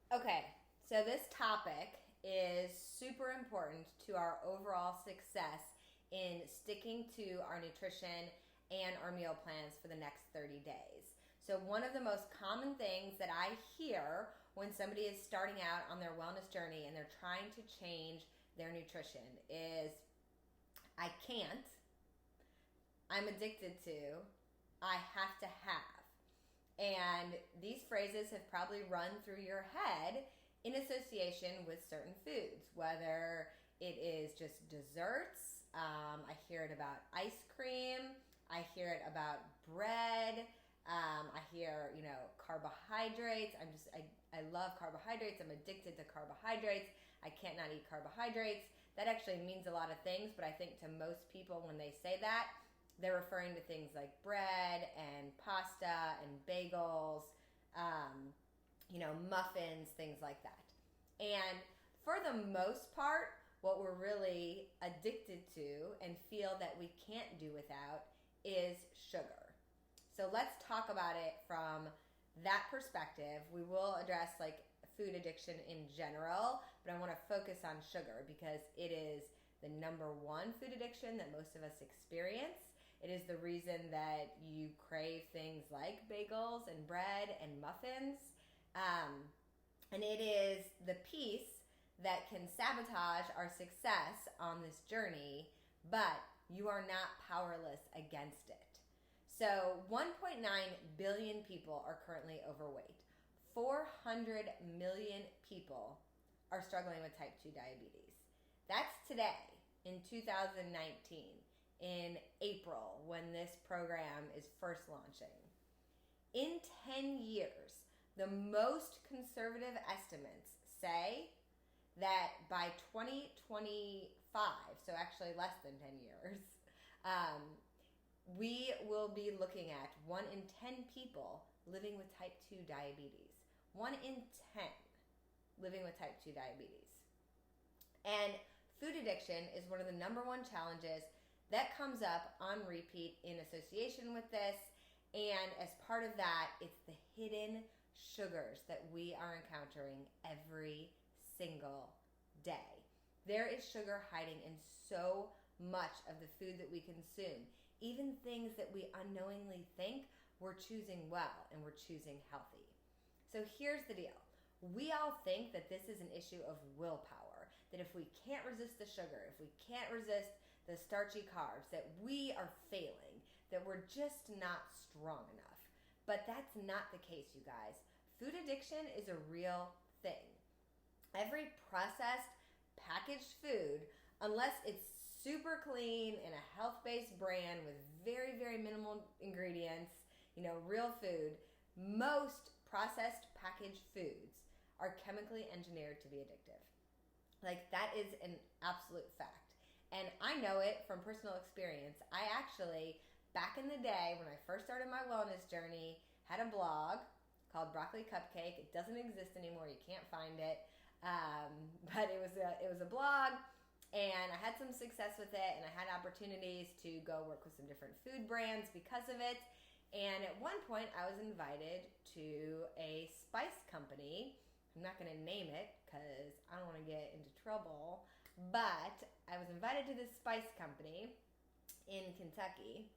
Okay, so this topic is super important to our overall success in sticking to our nutrition and our meal plans for the next 30 days. So, one of the most common things that I hear when somebody is starting out on their wellness journey and they're trying to change their nutrition is, I can't, I'm addicted to, I have to have. And these phrases have probably run through your head in association with certain foods, whether it is just desserts. I hear it about ice cream. I hear it about bread. I hear, carbohydrates. I love carbohydrates. I'm addicted to carbohydrates. I can't not eat carbohydrates. That actually means a lot of things, but I think to most people when they say that, they're referring to things like bread and pasta and bagels, muffins, things like that. And for the most part, what we're really addicted to and feel that we can't do without is sugar. So let's talk about it from that perspective. We will address food addiction in general, but I want to focus on sugar because it is the number one food addiction that most of us experience. It is the reason that you crave things like bagels and bread and muffins. And it is the piece that can sabotage our success on this journey, but you are not powerless against it. So 1.9 billion people are currently overweight. 400 million people are struggling with type 2 diabetes. That's today in 2019. In April when this program is first launching. In 10 years, the most conservative estimates say that by 2025, so actually less than 10 years, we will be looking at 1 in 10 people living with type 2 diabetes. 1 in 10 living with type 2 diabetes. And food addiction is one of the number one challenges that comes up on repeat in association with this. And as part of that, it's the hidden sugars that we are encountering every single day. There is sugar hiding in so much of the food that we consume, even things that we unknowingly think we're choosing well and we're choosing healthy. So here's the deal. We all think that this is an issue of willpower, that if we can't resist the sugar, if we can't resist the starchy carbs, that we are failing, that we're just not strong enough. But that's not the case, you guys. Food addiction is a real thing. Every processed, packaged food, unless it's super clean and a health-based brand with very, very minimal ingredients, real food, most processed packaged foods are chemically engineered to be addictive. That is an absolute fact. And I know it from personal experience. I actually, back in the day when I first started my wellness journey, had a blog called Broccoli Cupcake. It doesn't exist anymore. You can't find it. But it was a blog, and I had some success with it, and I had opportunities to go work with some different food brands because of it. And at one point, I was invited to a spice company. I'm not going to name it because I don't want to get into trouble. But I was invited to this spice company in Kentucky.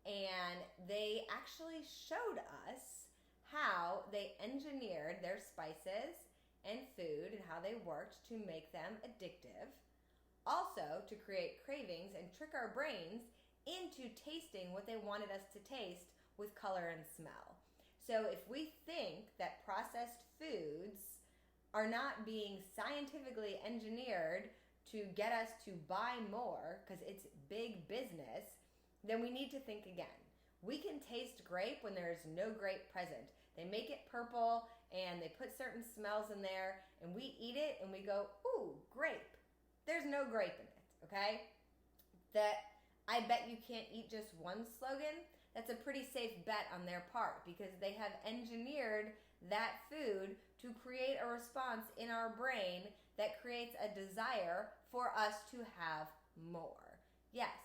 And they actually showed us how they engineered their spices and food and how they worked to make them addictive. Also, to create cravings and trick our brains into tasting what they wanted us to taste with color and smell. So if we think that processed foods are not being scientifically engineered to get us to buy more because it's big business, then we need to think again. We can taste grape when there is no grape present. They make it purple and they put certain smells in there and we eat it and we go, ooh, grape. There's no grape in it, okay? That I bet you can't eat just one slogan, that's a pretty safe bet on their part because they have engineered that food to create a response in our brain that creates a desire for us to have more. Yes,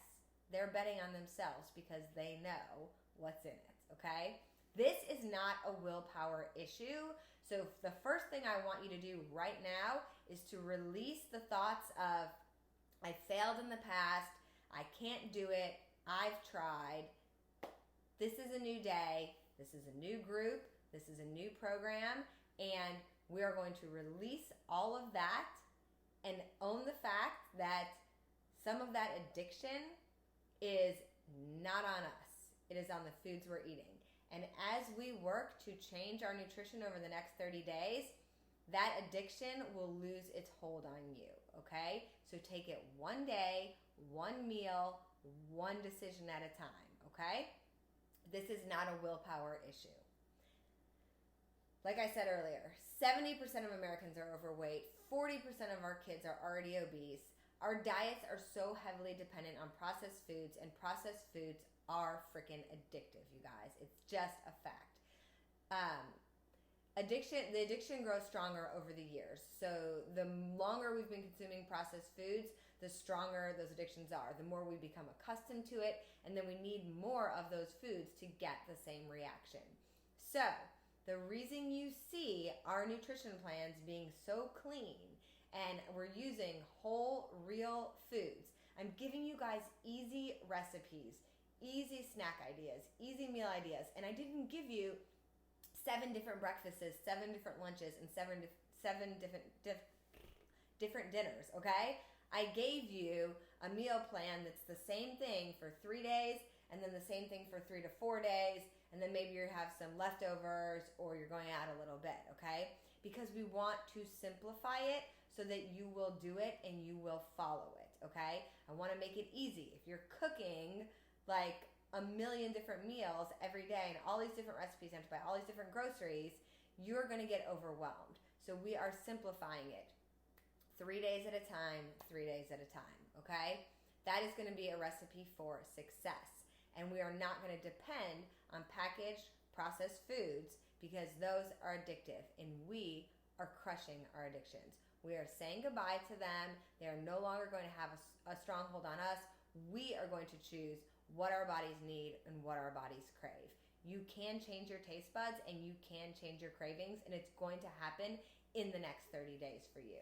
they're betting on themselves because they know what's in it, okay? This is not a willpower issue. So the first thing I want you to do right now is to release the thoughts of, I failed in the past, I can't do it, I've tried. This is a new day, this is a new group, this is a new program, and we are going to release all of that and own the fact that some of that addiction is not on us. It is on the foods we're eating. And as we work to change our nutrition over the next 30 days, that addiction will lose its hold on you, okay? So take it one day, one meal, one decision at a time, okay? This is not a willpower issue. Like I said earlier, 70% of Americans are overweight, 40% of our kids are already obese. Our diets are so heavily dependent on processed foods, and processed foods are freaking addictive, you guys. It's just a fact. The addiction grows stronger over the years. So the longer we've been consuming processed foods, the stronger those addictions are. The more we become accustomed to it, and then we need more of those foods to get the same reaction. So the reason you see our nutrition plans being so clean and we're using whole, real foods, I'm giving you guys easy recipes, easy snack ideas, easy meal ideas, and I didn't give you 7 different breakfasts, 7 different lunches, and 7 different dinners, okay? I gave you a meal plan that's the same thing for 3 days, and then the same thing for 3 to 4 days, and then maybe you have some leftovers or you're going out a little bit, okay? Because we want to simplify it so that you will do it and you will follow it, okay? I want to make it easy. If you're cooking like a million different meals every day and all these different recipes, you have to buy all these different groceries, you're going to get overwhelmed. So we are simplifying it 3 days at a time, 3 days at a time, okay? That is going to be a recipe for success. And we are not going to depend on packaged processed foods because those are addictive and we are crushing our addictions. We are saying goodbye to them. They are no longer going to have a stronghold on us. We are going to choose what our bodies need and what our bodies crave. You can change your taste buds and you can change your cravings, and it's going to happen in the next 30 days for you.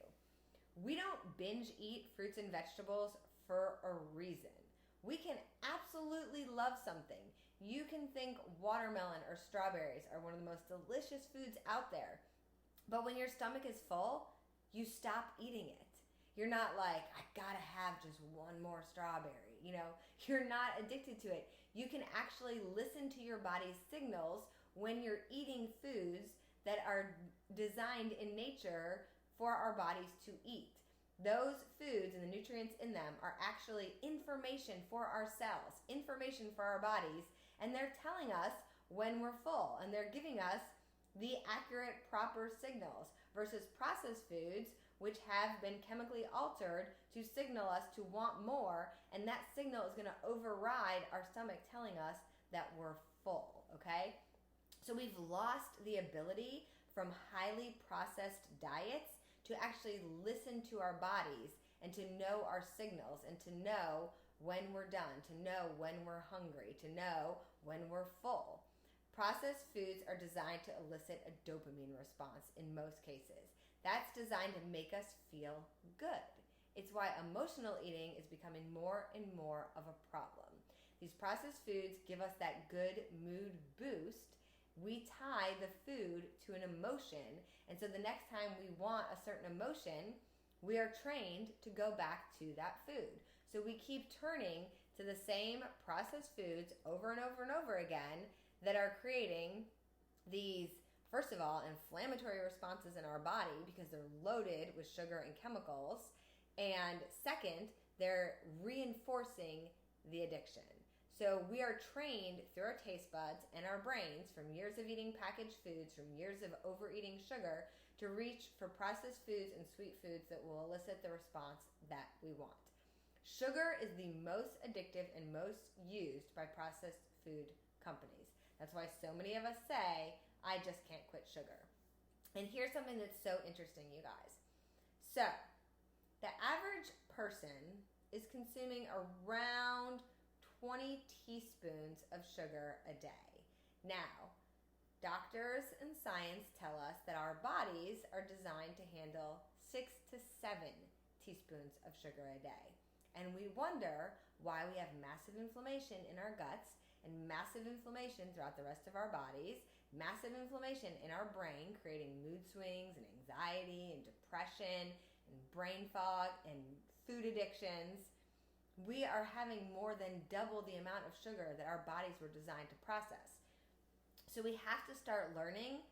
We don't binge eat fruits and vegetables for a reason. We can absolutely love something. You can think watermelon or strawberries are one of the most delicious foods out there. But when your stomach is full, you stop eating it. You're not like, I gotta have just one more strawberry. You know, you're not addicted to it. You can actually listen to your body's signals when you're eating foods that are designed in nature for our bodies to eat. Those foods and the nutrients in them are actually information for our cells, information for our bodies, and they're telling us when we're full, and they're giving us the accurate, proper signals versus processed foods, which have been chemically altered to signal us to want more, and that signal is going to override our stomach telling us that we're full, okay? So we've lost the ability from highly processed diets to actually listen to our bodies and to know our signals and to know when we're done, to know when we're hungry, to know when we're full. Processed foods are designed to elicit a dopamine response in most cases. That's designed to make us feel good. It's why emotional eating is becoming more and more of a problem. These processed foods give us that good mood boost. We tie the food to an emotion, and so the next time we want a certain emotion, we are trained to go back to that food. So we keep turning to the same processed foods over and over and over again that are creating these, first of all, inflammatory responses in our body because they're loaded with sugar and chemicals. And second, they're reinforcing the addiction. So we are trained through our taste buds and our brains from years of eating packaged foods, from years of overeating sugar, to reach for processed foods and sweet foods that will elicit the response that we want. Sugar is the most addictive and most used by processed food companies. That's why so many of us say, I just can't quit sugar. And here's something that's so interesting, you guys. So, the average person is consuming around 20 teaspoons of sugar a day. Now, Doctors and science tell us that our bodies are designed to handle 6 to 7 teaspoons of sugar a day. And we wonder why we have massive inflammation in our guts and massive inflammation throughout the rest of our bodies, massive inflammation in our brain, creating mood swings and anxiety and depression and brain fog and food addictions. We are having more than double the amount of sugar that our bodies were designed to process. So we have to start learning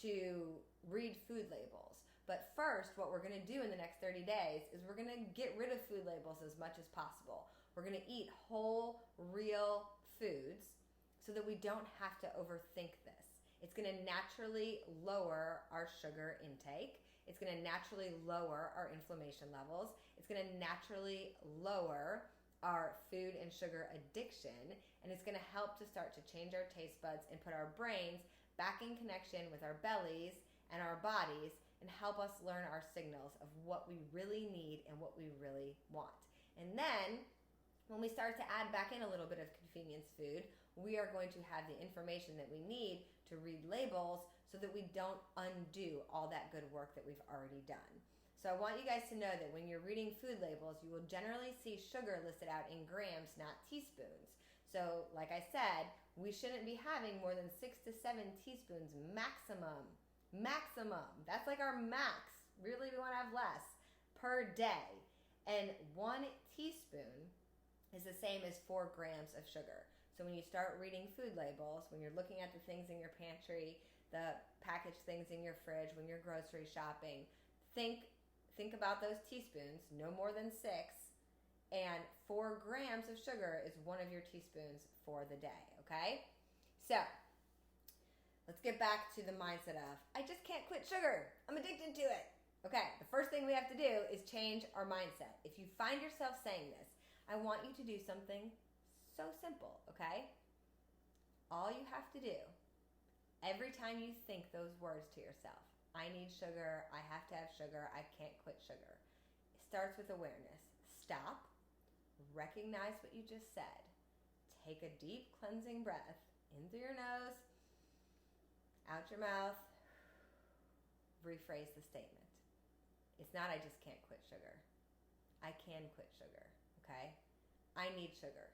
to read food labels. But first, what we're going to do in the next 30 days is we're going to get rid of food labels as much as possible. We're going to eat whole, real foods so that we don't have to overthink this. It's going to naturally lower our sugar intake. It's going to naturally lower our inflammation levels. It's going to naturally lower our food and sugar addiction, and it's going to help to start to change our taste buds and put our brains back in connection with our bellies and our bodies and help us learn our signals of what we really need and what we really want. And then when we start to add back in a little bit of convenience food, we are going to have the information that we need to read labels so that we don't undo all that good work that we've already done. So I want you guys to know that when you're reading food labels, you will generally see sugar listed out in grams, not teaspoons. So like I said, we shouldn't be having more than 6 to 7 teaspoons maximum. Maximum. That's like our max. Really, we want to have less per day. And 1 teaspoon is the same as 4 grams of sugar. So when you start reading food labels, when you're looking at the things in your pantry, the packaged things in your fridge, when you're grocery shopping, think about those teaspoons, no more than 6, and 4 grams of sugar is one of your teaspoons for the day, okay? So, let's get back to the mindset of, I just can't quit sugar. I'm addicted to it. Okay, the first thing we have to do is change our mindset. If you find yourself saying this, I want you to do something so simple, okay? All you have to do, every time you think those words to yourself, I need sugar, I have to have sugar, I can't quit sugar. It starts with awareness. Stop, recognize what you just said, take a deep cleansing breath in through your nose, out your mouth, rephrase the statement. It's not I just can't quit sugar. I can quit sugar, okay? I need sugar.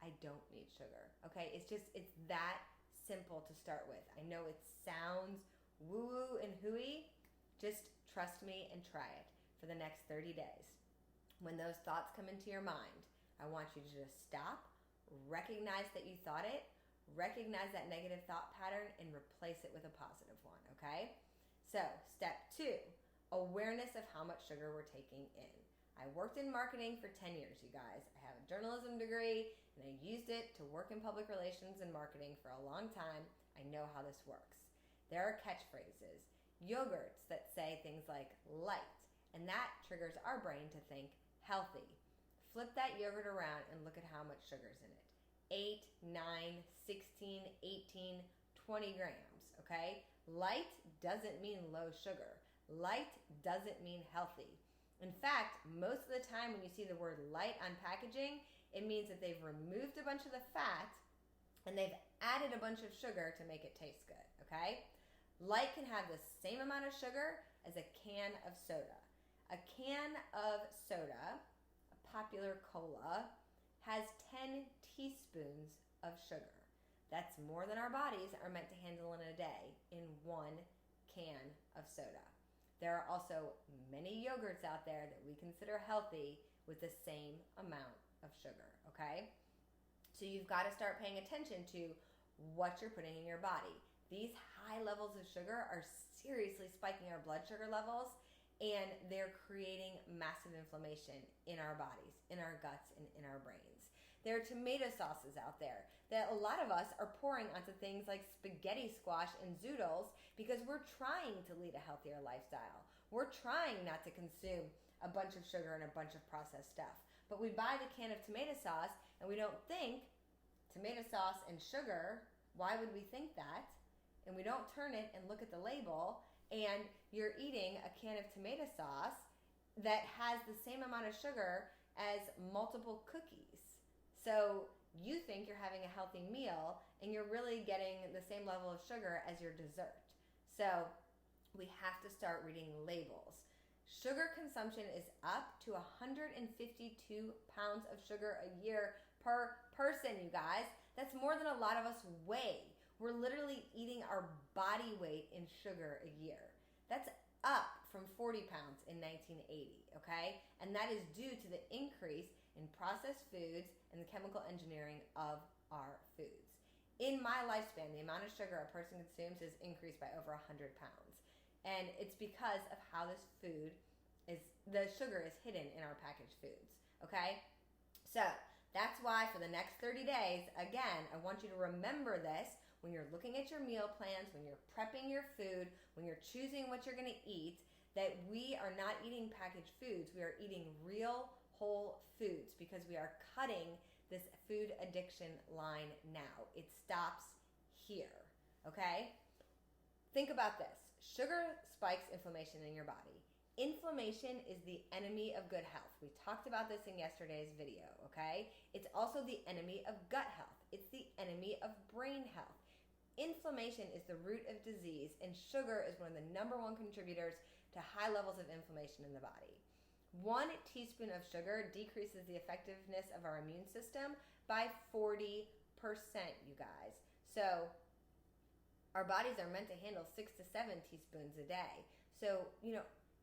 I don't need sugar, okay? It's that simple to start with. I know it sounds woo-woo and hooey. Just trust me and try it for the next 30 days. When those thoughts come into your mind, I want you to just stop, recognize that you thought it, recognize that negative thought pattern, and replace it with a positive one, okay? So, step 2, awareness of how much sugar we're taking in. I worked in marketing for 10 years, you guys. I have a journalism degree, and I used it to work in public relations and marketing for a long time. I know how this works. There are catchphrases, yogurts that say things like light, and that triggers our brain to think healthy. Flip that yogurt around and look at how much sugar's in it. 8, 9, 16, 18, 20 grams, okay? Light doesn't mean low sugar. Light doesn't mean healthy. In fact, most of the time when you see the word light on packaging, it means that they've removed a bunch of the fat and they've added a bunch of sugar to make it taste good, okay? Light can have the same amount of sugar as a can of soda. A can of soda, a popular cola, has 10 teaspoons of sugar. That's more than our bodies are meant to handle in a day in 1 can of soda. There are also many yogurts out there that we consider healthy with the same amount of sugar, okay? So you've got to start paying attention to what you're putting in your body. These high levels of sugar are seriously spiking our blood sugar levels, and they're creating massive inflammation in our bodies, in our guts, and in our brains. There are tomato sauces out there that a lot of us are pouring onto things like spaghetti squash and zoodles because we're trying to lead a healthier lifestyle. We're trying not to consume a bunch of sugar and a bunch of processed stuff. But we buy the can of tomato sauce and we don't think tomato sauce and sugar, why would we think that? And we don't turn it and look at the label, and you're eating a can of tomato sauce that has the same amount of sugar as multiple cookies. So you think you're having a healthy meal and you're really getting the same level of sugar as your dessert. So we have to start reading labels. Sugar consumption is up to 152 pounds of sugar a year per person, you guys. That's more than a lot of us weigh. We're literally eating our body weight in sugar a year. That's up from 40 pounds in 1980, okay? And that is due to the increase in processed foods and the chemical engineering of our foods. In my lifespan, the amount of sugar a person consumes has increased by over 100 pounds. And it's because of how the sugar is hidden in our packaged foods, okay? So that's why for the next 30 days, again, I want you to remember this when you're looking at your meal plans, when you're prepping your food, when you're choosing what you're gonna eat, that we are not eating packaged foods. We are eating real whole foods because we are cutting this food addiction line now. It stops here, okay? Think about this. Sugar spikes inflammation in your body. Inflammation is the enemy of good health. We talked about this in yesterday's video, okay? It's also the enemy of gut health. It's the enemy of brain health. Inflammation is the root of disease, and sugar is one of the number one contributors to high levels of inflammation in the body. 1 teaspoon of sugar decreases the effectiveness of our immune system by 40%, you guys. So our bodies are meant to handle 6 to 7 teaspoons a day. So,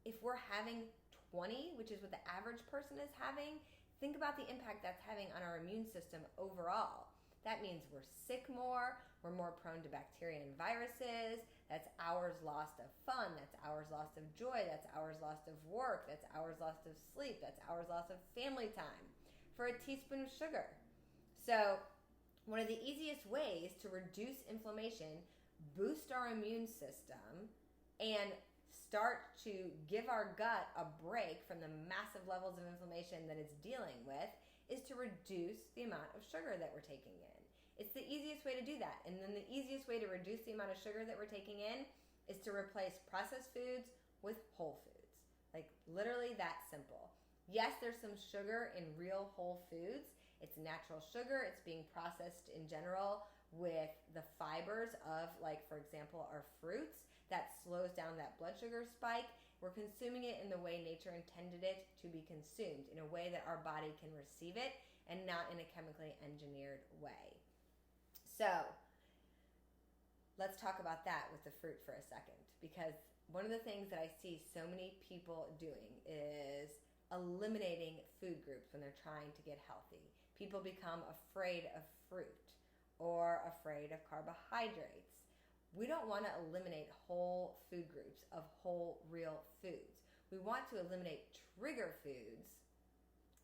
if we're having 20, which is what the average person is having, think about the impact that's having on our immune system overall. That means we're sick more, we're more prone to bacteria and viruses, that's hours lost of fun, that's hours lost of joy, that's hours lost of work, that's hours lost of sleep, that's hours lost of family time for a teaspoon of sugar. So one of the easiest ways to reduce inflammation, boost our immune system, and start to give our gut a break from the massive levels of inflammation that it's dealing with is to reduce the amount of sugar that we're taking in. It's the easiest way to do that. And then the easiest way to reduce the amount of sugar that we're taking in is to replace processed foods with whole foods. Like literally that simple. Yes, there's some sugar in real whole foods. It's natural sugar. It's being processed in general with the fibers of, like, for example, our fruits. That slows down that blood sugar spike. We're consuming it in the way nature intended it to be consumed, in a way that our body can receive it and not in a chemically engineered way. So let's talk about that with the fruit for a second, because one of the things that I see so many people doing is eliminating food groups when they're trying to get healthy. People become afraid of fruit or afraid of carbohydrates. We don't want to eliminate whole food groups of whole real foods. We want to eliminate trigger foods,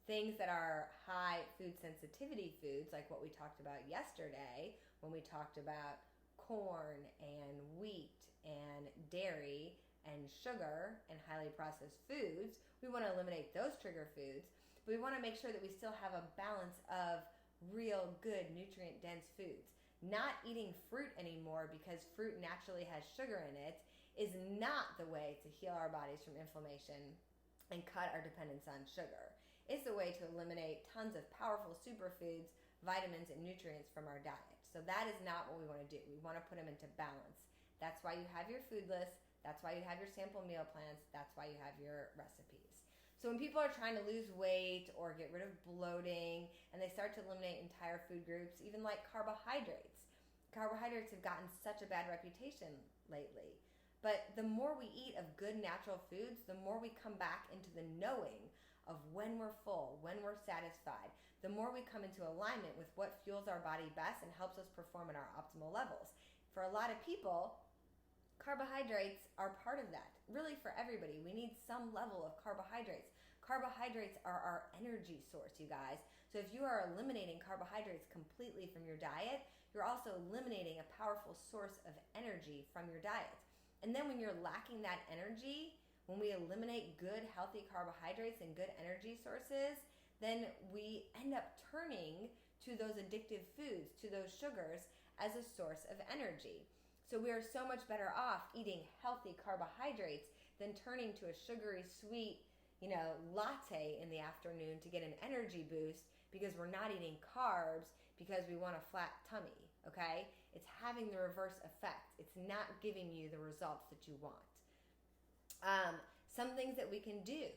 things that are high food sensitivity foods, like what we talked about yesterday when we talked about corn and wheat and dairy and sugar and highly processed foods. We want to eliminate those trigger foods, but we want to make sure that we still have a balance of real good nutrient-dense foods. Not eating fruit anymore because fruit naturally has sugar in it is not the way to heal our bodies from inflammation and cut our dependence on sugar. It's the way to eliminate tons of powerful superfoods, vitamins, and nutrients from our diet. So that is not what we want to do. We want to put them into balance. That's why you have your food list. That's why you have your sample meal plans. That's why you have your recipes. So when people are trying to lose weight or get rid of bloating and they start to eliminate entire food groups, even like carbohydrates have gotten such a bad reputation lately. But the more we eat of good natural foods, the more we come back into the knowing of when we're full, when we're satisfied, the more we come into alignment with what fuels our body best and helps us perform at our optimal levels. For a lot of people, carbohydrates are part of that. Really, for everybody, we need some level of carbohydrates. Carbohydrates are our energy source, you guys. So if you are eliminating carbohydrates completely from your diet, you're also eliminating a powerful source of energy from your diet. And then when you're lacking that energy, when we eliminate good, healthy carbohydrates and good energy sources, then we end up turning to those addictive foods, to those sugars as a source of energy. So we are so much better off eating healthy carbohydrates than turning to a sugary, sweet, latte in the afternoon to get an energy boost because we're not eating carbs, because we want a flat tummy, okay? It's having the reverse effect. It's not giving you the results that you want. Some things that we can do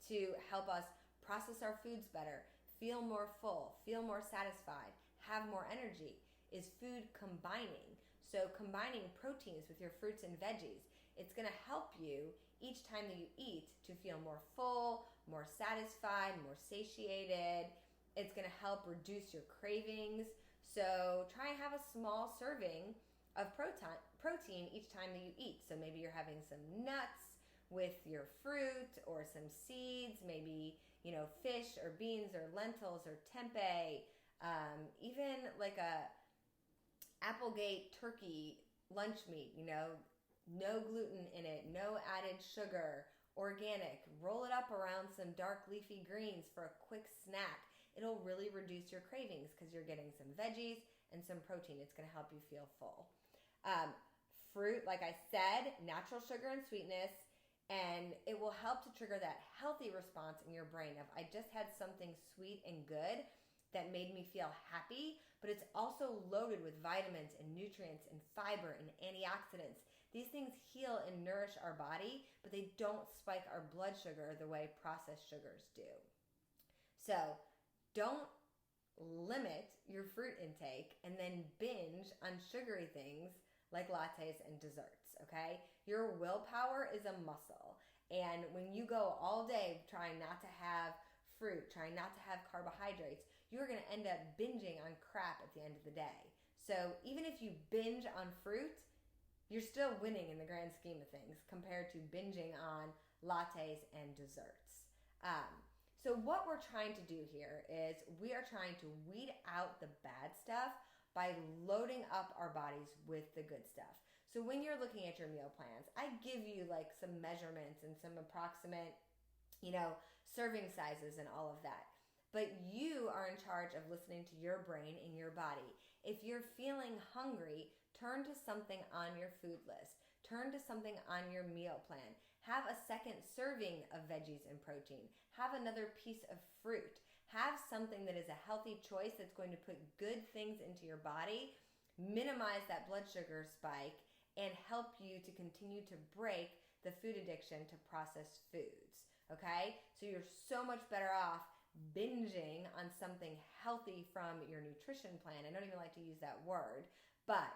to help us process our foods better, feel more full, feel more satisfied, have more energy is food combining. So combining proteins with your fruits and veggies, it's going to help you each time that you eat to feel more full, more satisfied, more satiated. It's going to help reduce your cravings. So try and have a small serving of protein each time that you eat. So maybe you're having some nuts with your fruit or some seeds, maybe, fish or beans or lentils or tempeh, even like a Applegate turkey lunch meat, no gluten in it, no added sugar, organic. Roll it up around some dark leafy greens for a quick snack. It'll really reduce your cravings because you're getting some veggies and some protein. It's going to help you feel full. Fruit, like I said, natural sugar and sweetness, and it will help to trigger that healthy response in your brain of, I just had something sweet and good that made me feel happy, but it's also loaded with vitamins and nutrients and fiber and antioxidants. These things heal and nourish our body, but they don't spike our blood sugar the way processed sugars do. So don't limit your fruit intake and then binge on sugary things like lattes and desserts, okay? Your willpower is a muscle. And when you go all day trying not to have fruit, trying not to have carbohydrates, you're going to end up binging on crap at the end of the day. So even if you binge on fruit, you're still winning in the grand scheme of things compared to binging on lattes and desserts. So what we're trying to do here is we are trying to weed out the bad stuff by loading up our bodies with the good stuff. So when you're looking at your meal plans, I give you like some measurements and some approximate, serving sizes and all of that. But you are in charge of listening to your brain and your body. If you're feeling hungry, turn to something on your food list. Turn to something on your meal plan. Have a second serving of veggies and protein. Have another piece of fruit. Have something that is a healthy choice that's going to put good things into your body, minimize that blood sugar spike, and help you to continue to break the food addiction to processed foods. Okay? So you're so much better off binging on something healthy from your nutrition plan. I don't even like to use that word, but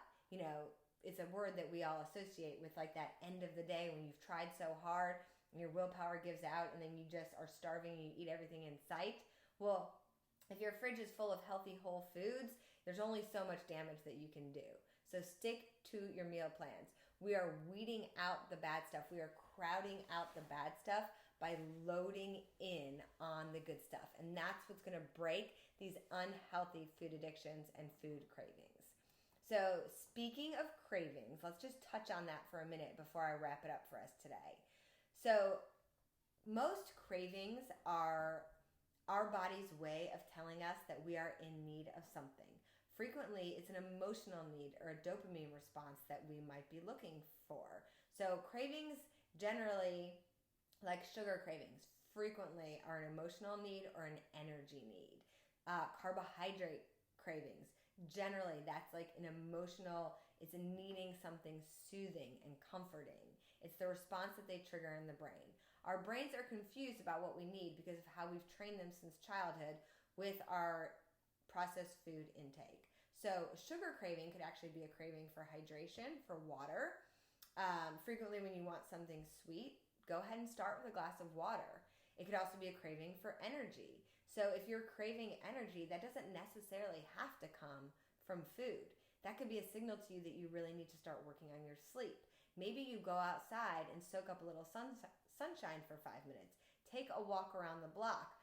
it's a word that we all associate with like that end of the day when you've tried so hard and your willpower gives out and then you just are starving and you eat everything in sight. Well, if your fridge is full of healthy whole foods, there's only so much damage that you can do. So stick to your meal plans. We are weeding out the bad stuff. We are crowding out the bad stuff by loading in on the good stuff. And that's what's going to break these unhealthy food addictions and food cravings. So speaking of cravings, let's just touch on that for a minute before I wrap it up for us today. So most cravings are our body's way of telling us that we are in need of something. Frequently, it's an emotional need or a dopamine response that we might be looking for. So cravings generally, like sugar cravings, frequently are an emotional need or an energy need. Carbohydrate cravings, generally that's like an emotional, it's needing something soothing and comforting. It's the response that they trigger in the brain. Our brains are confused about what we need because of how we've trained them since childhood with our processed food intake. So sugar craving could actually be a craving for hydration, for water. Frequently when you want something sweet, go ahead and start with a glass of water. It could also be a craving for energy. So if you're craving energy, that doesn't necessarily have to come from food. That could be a signal to you that you really need to start working on your sleep. Maybe you go outside and soak up a little sunshine for 5 minutes. Take a walk around the block.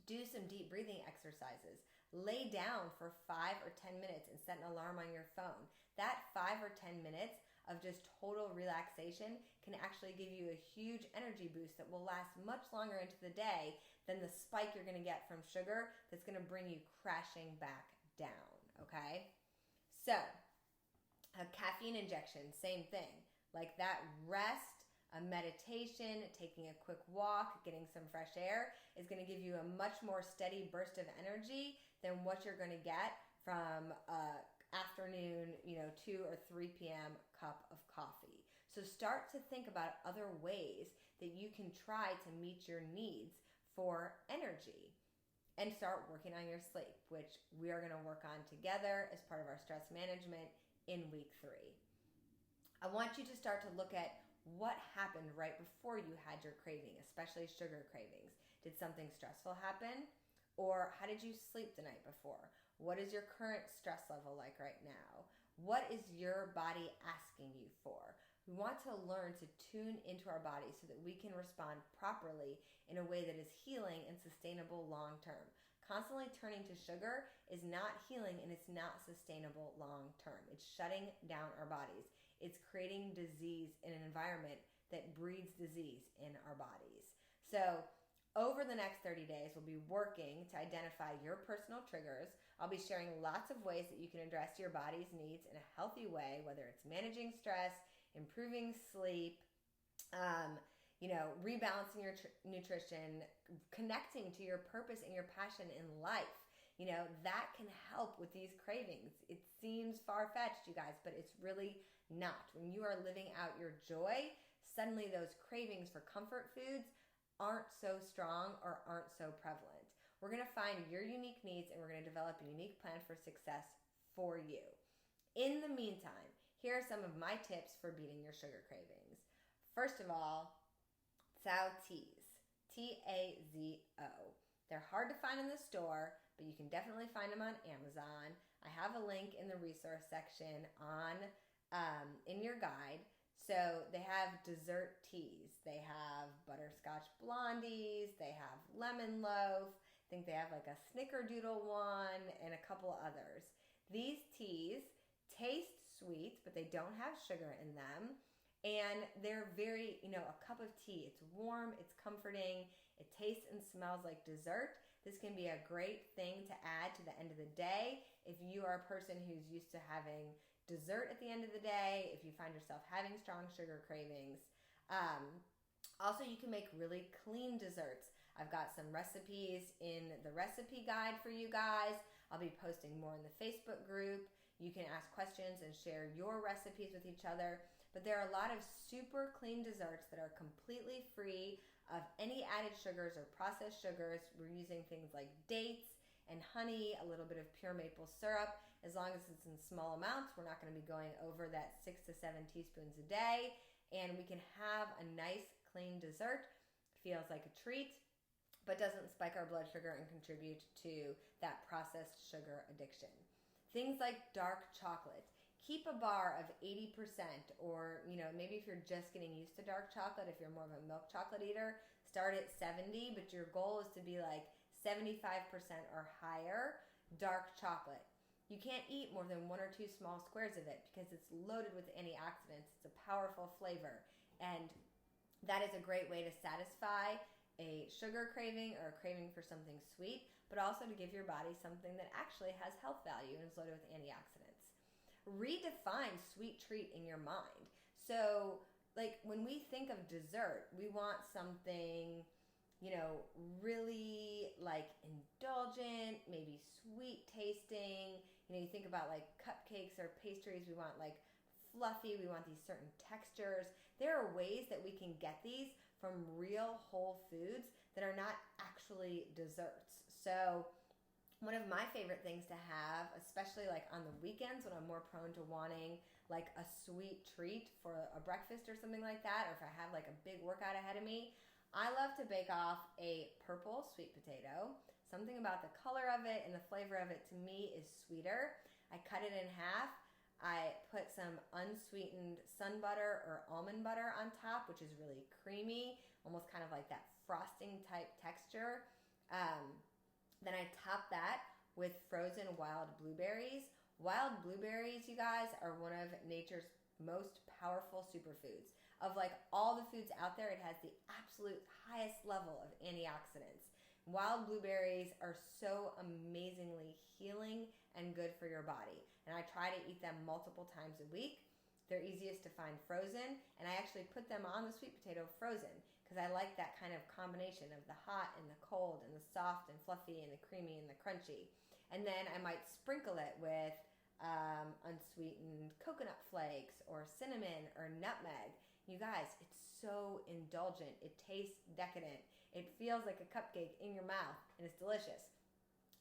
Do some deep breathing exercises. Lay down for 5 or 10 minutes and set an alarm on your phone. That 5 or 10 minutes of just total relaxation can actually give you a huge energy boost that will last much longer into the day than the spike you're going to get from sugar that's going to bring you crashing back down, okay? So, a caffeine injection, same thing. Like that rest, a meditation, taking a quick walk, getting some fresh air is going to give you a much more steady burst of energy than what you're going to get from a afternoon, 2 or 3 p.m. cup of coffee. So start to think about other ways that you can try to meet your needs for energy, and start working on your sleep, which we are going to work on together as part of our stress management in week 3. I want you to start to look at what happened right before you had your craving, especially sugar cravings. Did something stressful happen? Or how did you sleep the night before? What is your current stress level like right now? What is your body asking you for? We want to learn to tune into our body so that we can respond properly in a way that is healing and sustainable long term. Constantly turning to sugar is not healing, and it's not sustainable long term. It's shutting down our bodies. It's creating disease in an environment that breeds disease in our bodies. So over the next 30 days, we'll be working to identify your personal triggers. I'll be sharing lots of ways that you can address your body's needs in a healthy way, whether it's managing stress, improving sleep, rebalancing your nutrition, connecting to your purpose and your passion in life. That can help with these cravings. It seems far-fetched, you guys, but it's really not. When you are living out your joy, suddenly those cravings for comfort foods aren't so strong or aren't so prevalent. We're going to find your unique needs, and we're going to develop a unique plan for success for you. In the meantime, here are some of my tips for beating your sugar cravings. First of all, Tsao teas, T-A-Z-O. They're hard to find in the store, but you can definitely find them on Amazon. I have a link in the resource section in your guide. So they have dessert teas. They have butterscotch blondies. They have lemon loaf. I think they have like a snickerdoodle one and a couple others. These teas taste sweet, but they don't have sugar in them. And they're very, a cup of tea. It's warm, it's comforting, it tastes and smells like dessert. This can be a great thing to add to the end of the day if you are a person who's used to having dessert at the end of the day, if you find yourself having strong sugar cravings. Also, you can make really clean desserts. I've got some recipes in the recipe guide for you guys. I'll be posting more in the Facebook group. You can ask questions and share your recipes with each other. But there are a lot of super clean desserts that are completely free of any added sugars or processed sugars. We're using things like dates and honey, a little bit of pure maple syrup. As long as it's in small amounts, we're not going to be going over that 6 to 7 teaspoons a day. And we can have a nice clean dessert. Feels like a treat, but doesn't spike our blood sugar and contribute to that processed sugar addiction. Things like dark chocolate. Keep a bar of 80%, or, maybe if you're just getting used to dark chocolate, if you're more of a milk chocolate eater, start at 70, but your goal is to be like 75% or higher dark chocolate. You can't eat more than 1 or 2 small squares of it because it's loaded with antioxidants. It's a powerful flavor, and that is a great way to satisfy a sugar craving or a craving for something sweet, but also to give your body something that actually has health value and is loaded with antioxidants. Redefine sweet treat in your mind. So, like, when we think of dessert, we want something, really like indulgent, maybe sweet tasting. You think about like cupcakes or pastries, we want like fluffy, we want these certain textures. There are ways that we can get these from real whole foods that are not actually desserts. So one of my favorite things to have, especially like on the weekends when I'm more prone to wanting like a sweet treat for a breakfast or something like that, or if I have like a big workout ahead of me, I love to bake off a purple sweet potato. Something about the color of it and the flavor of it to me is sweeter. I cut it in half. I put some unsweetened sun butter or almond butter on top, which is really creamy, almost kind of like that frosting type texture. Then I top that with frozen wild blueberries. Wild blueberries, you guys, are one of nature's most powerful superfoods. Of like all the foods out there, it has the absolute highest level of antioxidants. Wild blueberries are so amazingly healing and good for your body. And I try to eat them multiple times a week. They're easiest to find frozen, and I actually put them on the sweet potato frozen because I like that kind of combination of the hot and the cold and the soft and fluffy and the creamy and the crunchy. And then I might sprinkle it with unsweetened coconut flakes or cinnamon or nutmeg. You guys, it's so indulgent. It tastes decadent. It feels like a cupcake in your mouth, and it's delicious.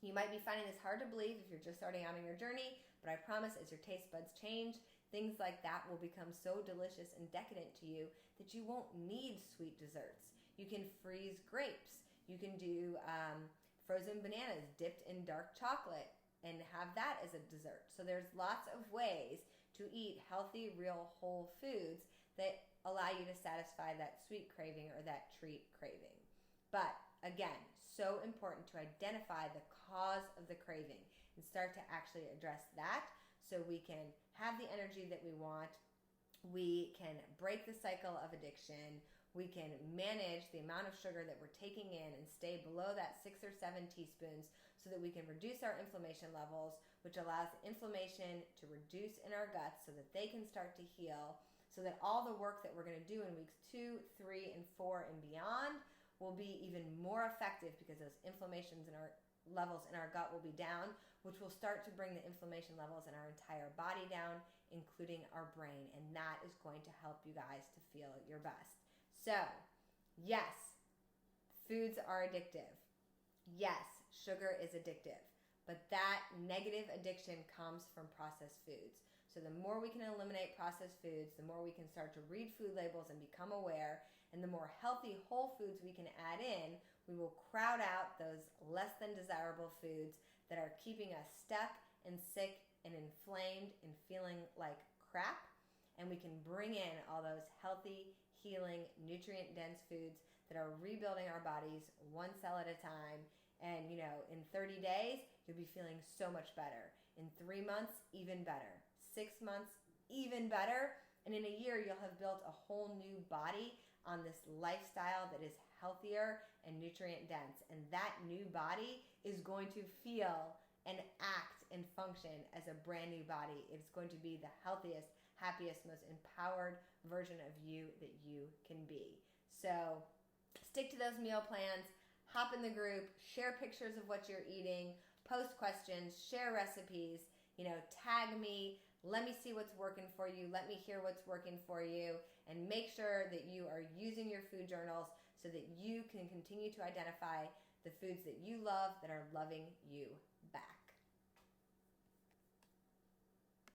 You might be finding this hard to believe if you're just starting out on your journey, but I promise as your taste buds change, things like that will become so delicious and decadent to you that you won't need sweet desserts. You can freeze grapes. You can do frozen bananas dipped in dark chocolate and have that as a dessert. So there's lots of ways to eat healthy, real, whole foods that allow you to satisfy that sweet craving or that treat craving. But again, so important to identify the cause of the craving and start to actually address that so we can have the energy that we want. We can break the cycle of addiction. We can manage the amount of sugar that we're taking in and stay below that 6 or 7 teaspoons so that we can reduce our inflammation levels, which allows the inflammation to reduce in our guts so that they can start to heal, so that all the work that we're going to do in weeks 2, 3, and 4 and beyond will be even more effective because those inflammations in our levels in our gut will be down, which will start to bring the inflammation levels in our entire body down, including our brain. And that is going to help you guys to feel your best. So, yes, foods are addictive. Yes, sugar is addictive. But that negative addiction comes from processed foods. So the more we can eliminate processed foods, the more we can start to read food labels and become aware, and the more healthy whole foods we can add in, we will crowd out those less than desirable foods that are keeping us stuck and sick and inflamed and feeling like crap. And we can bring in all those healthy, healing, nutrient-dense foods that are rebuilding our bodies one cell at a time. And, in 30 days, you'll be feeling so much better. In 3 months, even better. 6 months, even better. And in a year, you'll have built a whole new body on this lifestyle that is healthier and nutrient-dense. And that new body is going to feel and act and function as a brand new body. It's going to be the healthiest, happiest, most empowered version of you that you can be. So stick to those meal plans. Hop in the group, share pictures of what you're eating, post questions, share recipes, tag me, let me see what's working for you, let me hear what's working for you, and make sure that you are using your food journals so that you can continue to identify the foods that you love that are loving you back.